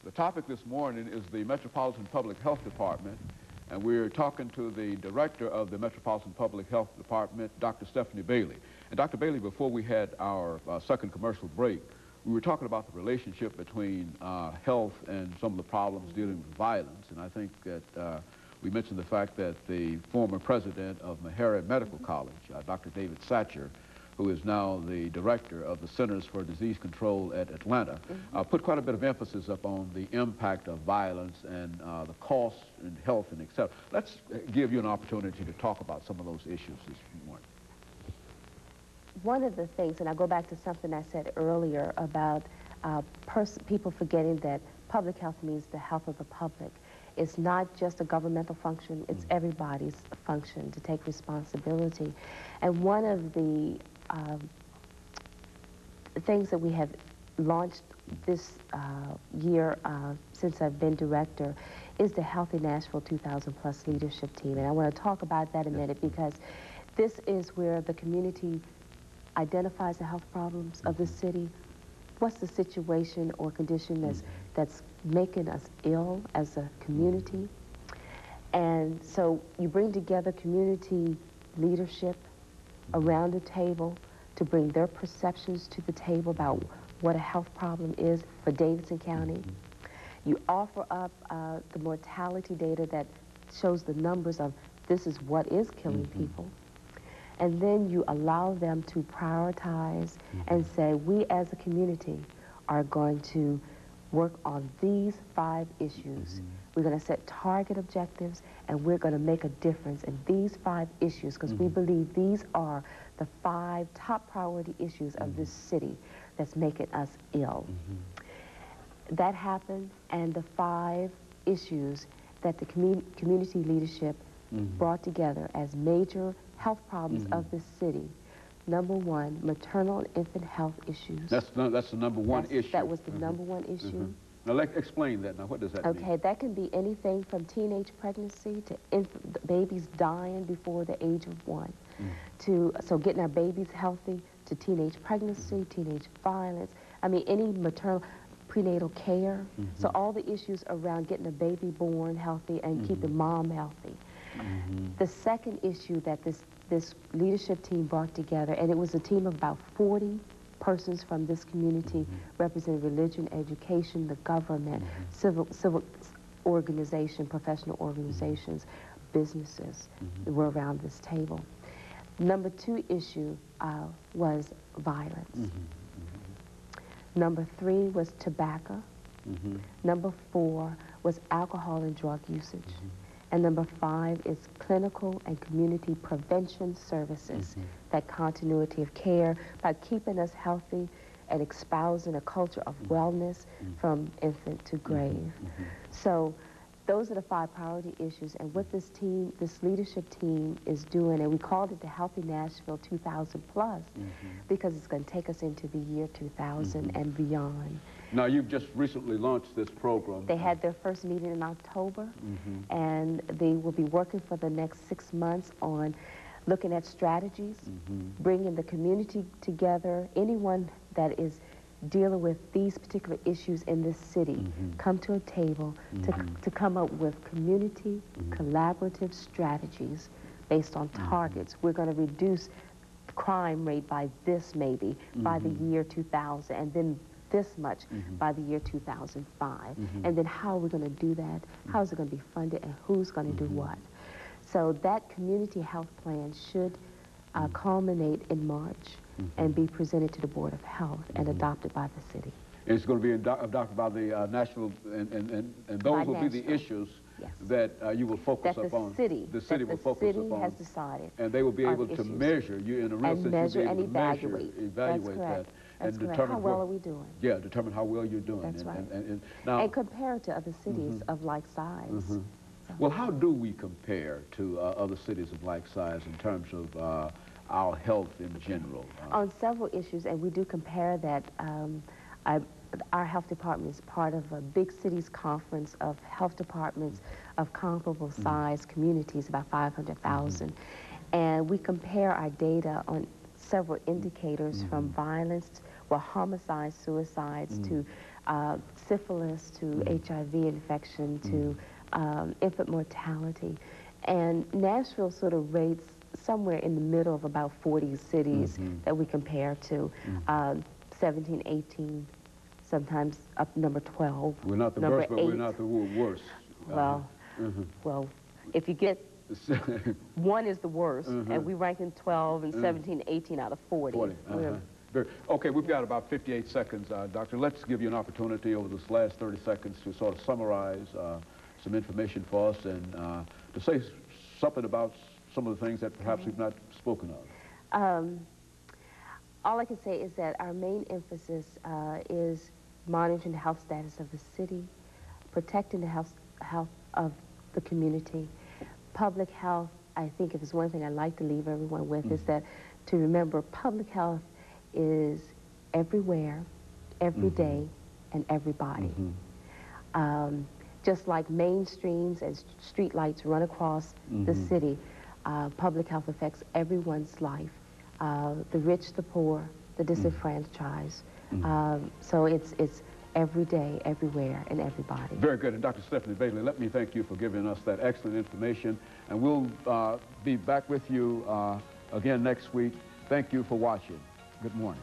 The topic this morning is the Metropolitan Public Health Department, and we're talking to the director of the Metropolitan Public Health Department, Dr. Stephanie Bailey. And Dr. Bailey, before we had our second commercial break, we were talking about the relationship between health and some of the problems dealing with violence. And I think that we mentioned the fact that the former president of Meharry Medical College, Dr. David Satcher, who is now the director of the Centers for Disease Control at Atlanta, put quite a bit of emphasis upon the impact of violence and the costs in health and et cetera. Let's give you an opportunity to talk about some of those issues this morning. One of the things, and I go back to something I said earlier about people forgetting that public health means the health of the public. It's not just a governmental function, it's everybody's function to take responsibility. And one of the things that we have launched this year since I've been director is the Healthy Nashville 2000 Plus leadership team. And I want to talk about that in a minute because this is where the community identifies the health problems of the city. What's the situation or condition that's making us ill as a community? And so you bring together community leadership around a table to bring their perceptions to the table about what a health problem is for Davidson County. You offer up the mortality data that shows the numbers of this is what is killing people. And then you allow them to prioritize and say, we as a community are going to work on these 5 issues. We're going to set target objectives, and we're going to make a difference in these 5 issues because we believe these are the 5 top priority issues of this city that's making us ill. That happened, and the 5 issues that the community leadership brought together as major health problems of this city. Number 1, maternal and infant health issues. That's the number one issue. That was the number 1 issue. Now, explain that. Now, what does that mean? Okay, that can be anything from teenage pregnancy to babies dying before the age of 1. So getting our babies healthy, to teenage pregnancy, teenage violence. I mean, any maternal, prenatal care. So all the issues around getting a baby born healthy and keeping mom healthy. The second issue that this leadership team brought together, and it was a team of about 40 persons from this community representing religion, education, the government, civil organization, professional organizations, businesses were around this table. Number 2 issue was violence. Number 3 was tobacco. Number 4 was alcohol and drug usage. And number 5 is clinical and community prevention services, that continuity of care by keeping us healthy and espousing a culture of wellness from infant to grave. So those are the 5 priority issues, and what this team, this leadership team is doing, and we called it the Healthy Nashville 2000 Plus, because it's going to take us into the year 2000 and beyond. Now, you've just recently launched this program. They had their first meeting in October, and they will be working for the next 6 months on looking at strategies, bringing the community together. Anyone that is dealing with these particular issues in this city come to a table to come up with community collaborative strategies based on targets. We're going to reduce crime rate by this maybe by the year 2000, and then this much by the year 2005. And then how are we going to do that? How is it going to be funded, and who's going to do what? So that community health plan should culminate in March and be presented to the Board of Health and adopted by the city. And it's going to be adopted by the national, and those will be the issues that you will focus upon. The city will focus upon. The city has decided. And they will be able to measure you in a real sense. Measure and evaluate. Evaluate that. That's correct. Determine how well are we doing. Yeah, determine how well you're doing. That's right. Now, and compare it to other cities of like size. So. Well, how do we compare to other cities of like size in terms of our health in general? On several issues, and we do compare that. Our health department is part of a big cities conference of health departments of comparable size communities, about 500,000. And we compare our data on several indicators from violence, well, homicides, suicides, to syphilis to HIV infection to infant mortality. And Nashville sort of rates somewhere in the middle of about 40 cities that we compare to, 17, 18, sometimes up number 12. We're not the best, but we're not the worst. Well, well, if you get one is the worst, and we rank in 12 and 17, 18 out of 40. Okay, we've got about 58 seconds, Doctor. Let's give you an opportunity over this last 30 seconds to sort of summarize some information for us and to say something about some of the things that perhaps we've not spoken of. All I can say is that our main emphasis is monitoring the health status of the city, protecting the health of the community. Public health, I think if there's one thing I'd like to leave everyone with is that to remember public health is everywhere, every day, and everybody. Just like main streams and street lights run across the city, public health affects everyone's life, the rich, the poor, the disenfranchised. So it's every day, everywhere, and everybody. Very good. And Dr. Stephanie Bailey, let me thank you for giving us that excellent information. And we'll be back with you again next week. Thank you for watching. Good morning.